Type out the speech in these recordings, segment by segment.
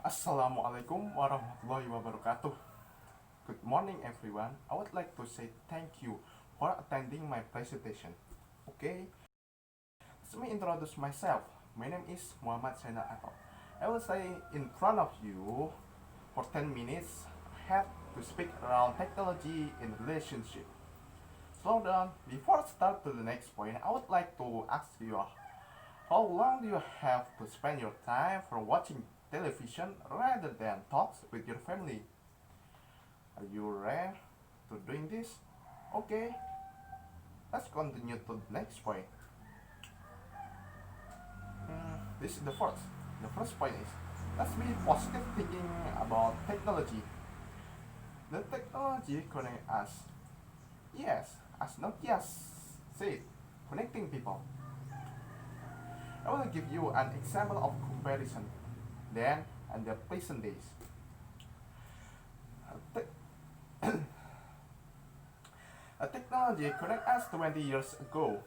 Assalamualaikum warahmatullahi wabarakatuh. Good morning, everyone. I would like to say thank you for attending my presentation. Okay, let me introduce myself. My name is Muhammad Zainal Ato. I will stay in front of you for 10 minutes. I have to speak around technology in relationship. Slow down. Before I start to the next point, I would like to ask you how long do you have to spend your time for watching television rather than talks with your family? Are you ready to doing this? Okay, let's continue to the next point. This is the first. The first point is let's be positive thinking about technology. The technology connect us. Yes, as Nokia said, connecting people. I will give you an example of comparison. Then and the present days. A technology connect us 20 years ago.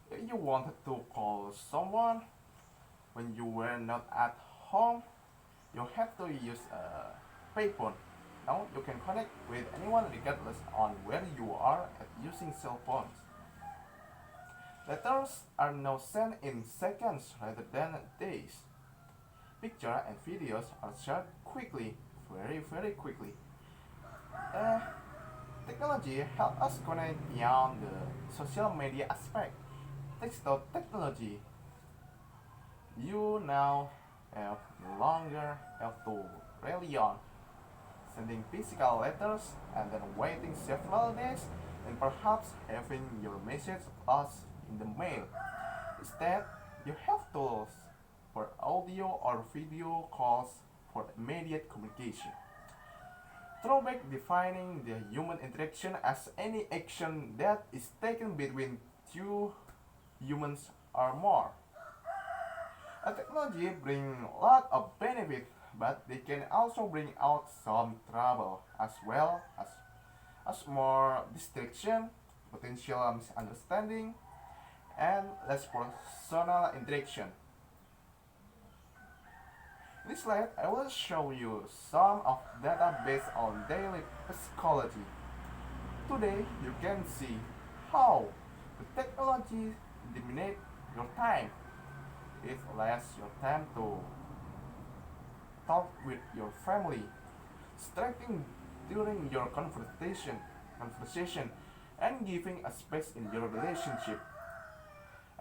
If you wanted to call someone when you were not at home, you had to use a payphone. Now you can connect with anyone regardless on where you are at using cell phones. Letters are now sent in seconds rather than days. Pictures and videos are shared quickly, very quickly. Uh, Technology helps us connect beyond the social media aspect. Thanks to technology, you now have no longer have to rely on sending physical letters and then waiting several days and perhaps having your message lost in the mail. Instead, you have tools for audio or video calls for immediate communication. Throwback defining the human interaction as any action that is taken between two humans or more. A technology brings a lot of benefit, but they can also bring out some trouble as more distraction, potential misunderstanding, and less personal interaction. In this slide, I will show you some of data based on daily psychology. Today, you can see how the technology dominates your time. It allows your time to talk with your family, striking during your conversation, and giving a space in your relationship.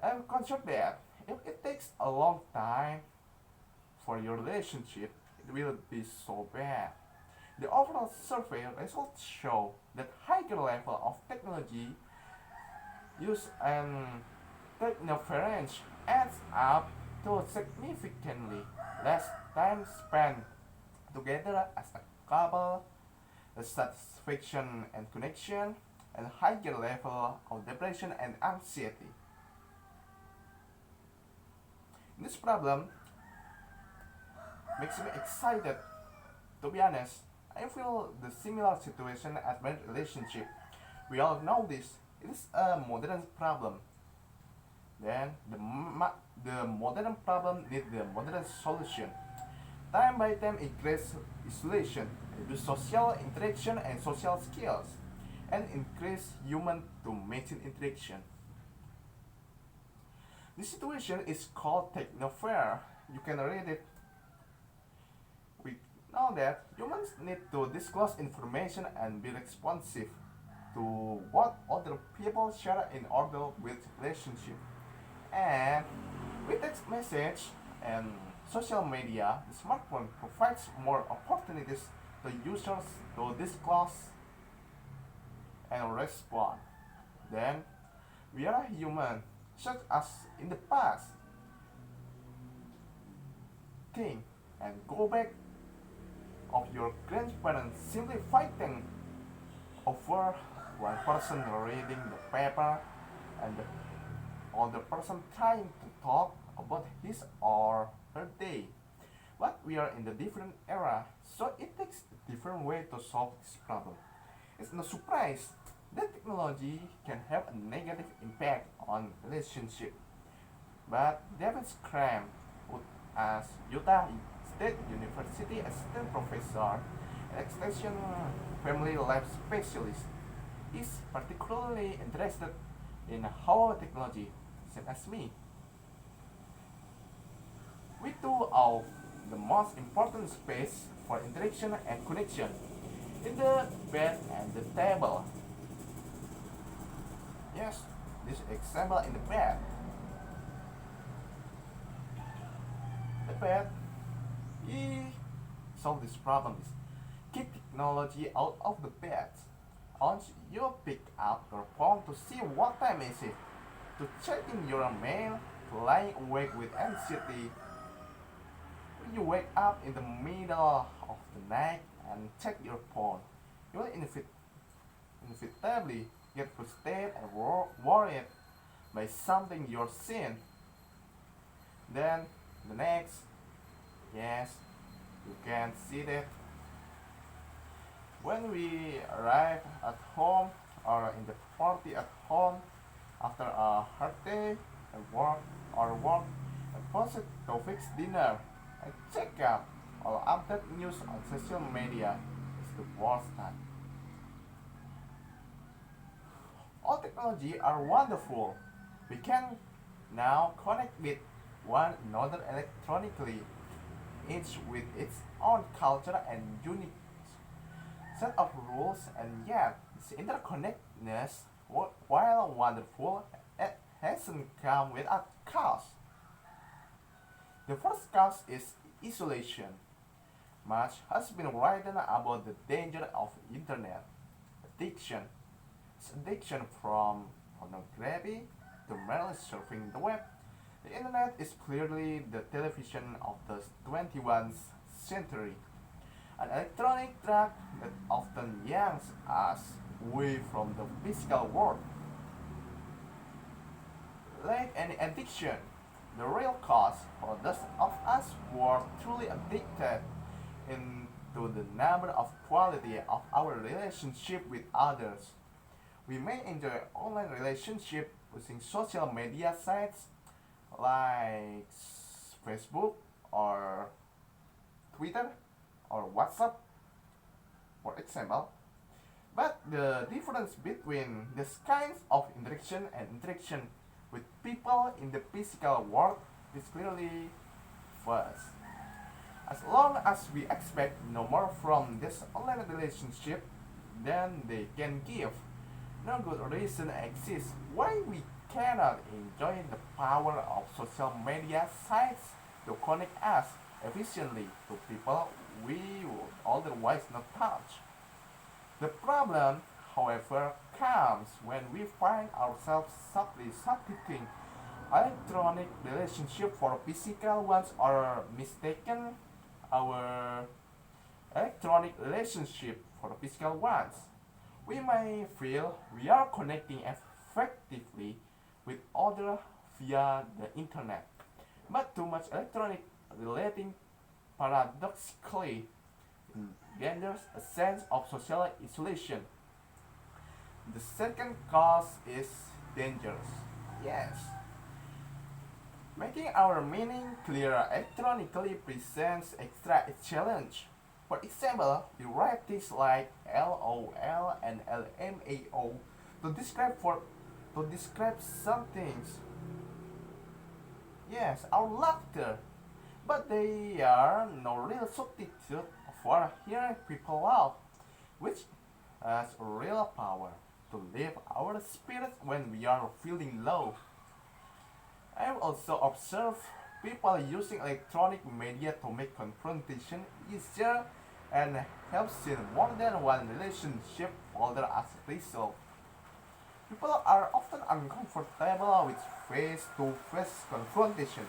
I'm concerned that if it takes a long time for your relationship, it will be so bad. The overall survey results show that higher level of technology use and technoference adds up to significantly less time spent together as a couple, the satisfaction and connection, and higher level of depression and anxiety. This problem makes me excited. To be honest, I feel the similar situation at my relationship. We all know this. It is a modern problem. Then the modern problem needs the modern solution. Time by time increase isolation, reduce social interaction and social skills, and increase human to machine interaction. This situation is called technosphere. You can read it. We know that humans need to disclose information and be responsive to what other people share in order with relationship. And with text message and social media, the smartphone provides more opportunities to users to disclose and respond. Then we are human, such as in the past. Think and go back of your grandparents simply fighting over one person reading the paper and the other person trying to talk about his or her day. But we are in a different era, so it takes a different way to solve this problem. It's no surprise that technology can have a negative impact on relationship. But David Scram would as Utah State University assistant professor and extension family life specialist, is particularly interested in how technology, same as me, we do of the most important space for interaction and connection in the bed and the table. Yes, this example in the bed. The bed, he solve this problem is keep technology out of the bed. Once you pick up your phone to see what time is it, to check in your mail, to lying awake with anxiety, you wake up in the middle of the night and check your phone. You will inevitably get frustrated and worried by something you're seeing. Then the next, yes, you can see that when we arrive at home or in the party at home after a hard day at work or work and post to fix dinner and check out or update news on social media is the worst time. All technology are wonderful. We can now connect with one another electronically, each with its own culture and unique set of rules, and yet this interconnectedness, while wonderful, it hasn't come without cost. The first cause is isolation. Much has been written about the danger of internet addiction. It's addiction from pornography to merely surfing the web. The internet is clearly the television of the 21st century, an electronic drug that often yanks us away from the physical world. Like any addiction, the real cause for those of us who are truly addicted into the number of quality of our relationship with others. We may enjoy online relationship using social media sites like Facebook or Twitter or WhatsApp, for example. But the difference between these kinds of interaction and interaction with people in the physical world is clearly first. As long as we expect no more from this online relationship than they can give, no good reason exists why we cannot enjoy the power of social media sites to connect us efficiently to people we would otherwise not touch. The problem, however, comes when we find ourselves subtly substituting electronic relationship for physical ones or mistaken our electronic relationship for physical ones. We may feel we are connecting effectively with others via the internet, but too much electronic relating paradoxically engenders a sense of social isolation. The second cause is dangerous. Yes. Making our meaning clear electronically presents extra challenge. For example, we write things like LOL and LMAO to describe some things. Yes, our laughter. But they are no real substitute for hearing people laugh, which has real power to lift our spirits when we are feeling low. I have also observed people using electronic media to make confrontation easier and helps in more than one relationship further as a result. People are often uncomfortable with face-to-face confrontation.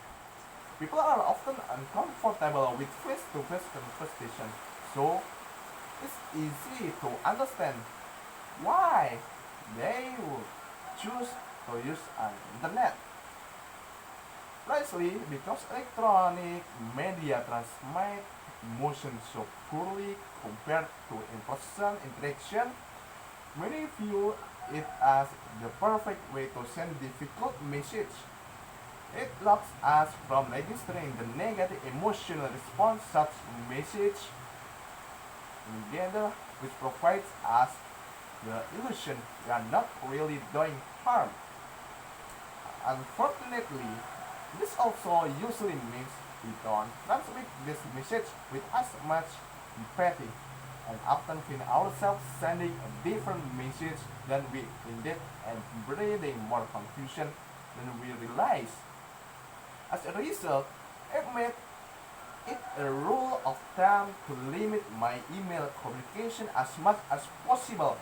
People are often uncomfortable with face-to-face confrontation, so it's easy to understand why they would choose to use an internet. Precisely because electronic media transmit emotion so poorly compared to in-person interaction, many view it as the perfect way to send difficult message. It blocks us from registering the negative emotional response such message together, which provides us the illusion we are not really doing harm. Unfortunately, this also usually means we don't transmit this message with as much empathy and often find ourselves sending a different message than we intended and breeding more confusion than we realize. As a result, I've made it a rule of thumb to limit my email communication as much as possible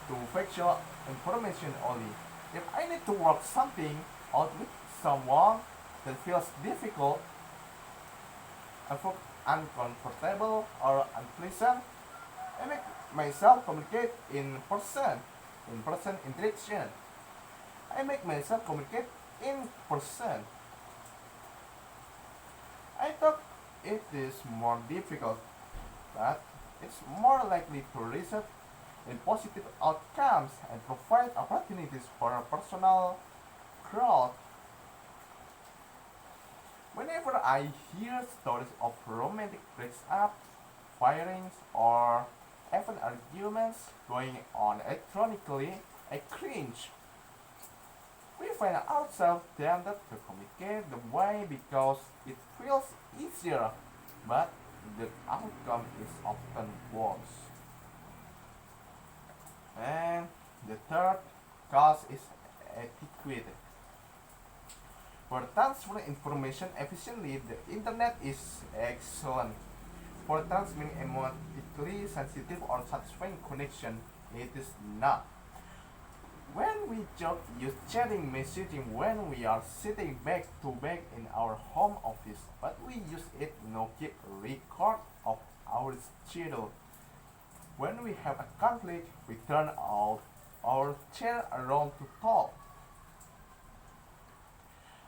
to factual information only. If I need to work something out with someone that feels difficult, uncomfortable, or unpleasant, I make myself communicate in person interaction. I make myself communicate in person. I thought it is more difficult, but it's more likely to result in positive outcomes and provide opportunities for personal growth. Whenever I hear stories of romantic breakups, firings, or even arguments going on electronically, I cringe. We find ourselves tempted to communicate the way because it feels easier, but the outcome is often worse. And the third cause is etiquette. For transferring information efficiently, the internet is excellent. For transmitting emotionally sensitive or satisfying connection, it is not. When we joke use chatting messaging when we are sitting back to back in our home office, but we use it no keep record of our schedule. When we have a conflict, we turn out our chair around to talk.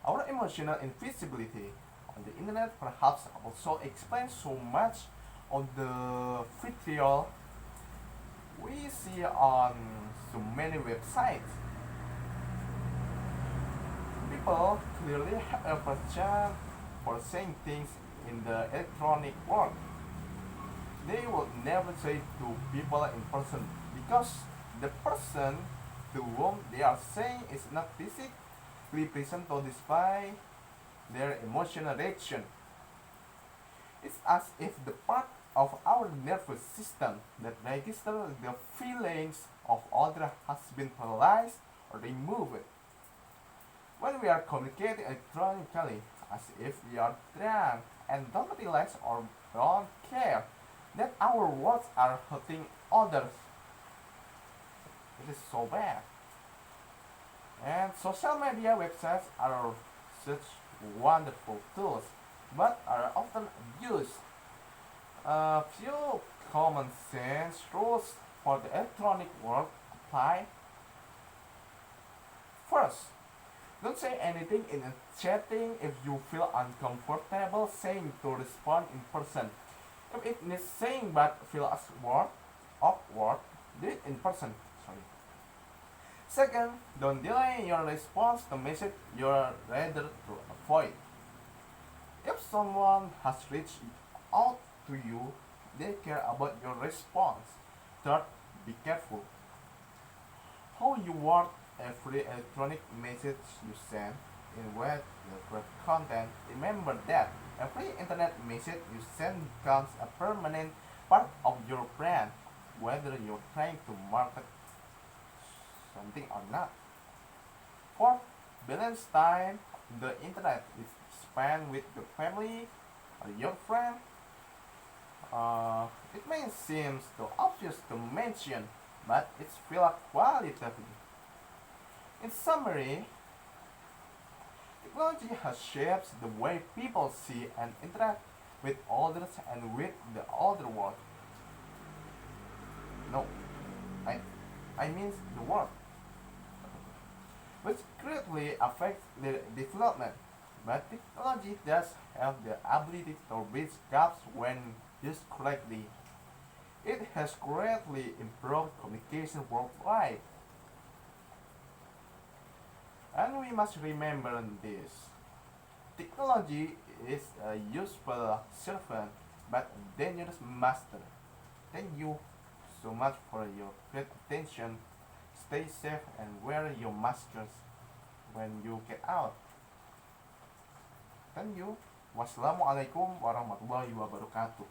Our emotional invisibility on the internet perhaps also explains so much of the vitriol we see on so many websites. People clearly have a penchant for saying things in the electronic world they will never say to people in person because the person to whom they are saying is not physically present to display their emotional reaction. It's as if the part of our nervous system that registers the feelings of others has been paralyzed or removed. When we are communicating electronically, as if we are drunk and don't realize or don't care that our words are hurting others, it is so bad. And social media websites are such wonderful tools, but are often abused. A few common sense rules for the electronic world apply. First, don't say anything in a chatting if you feel uncomfortable saying to respond in person. If it needs saying but feels awkward, do it in person. Sorry. Second, don't delay your response to message you're rather to avoid. If someone has reached out to you, they care about your response. Third, be careful how you word every electronic message you send in web content. Remember that every internet message you send becomes a permanent part of your brand, whether you're trying to market something or not. Fourth, balance time on the internet is spent with your family or your friend. It may seem too obvious to mention, but it's feel qualitative. In summary, technology has shaped the way people see and interact with others and with the other world. No, I, I mean the world, which greatly affects their development. But technology does have the ability to bridge gaps when used correctly. It has greatly improved communication worldwide. And we must remember this. Technology is a useful servant but a dangerous master. Thank you so much for your great attention. Stay safe and wear your masks when you get out. Thank you. Wassalamualaikum warahmatullahi wabarakatuh.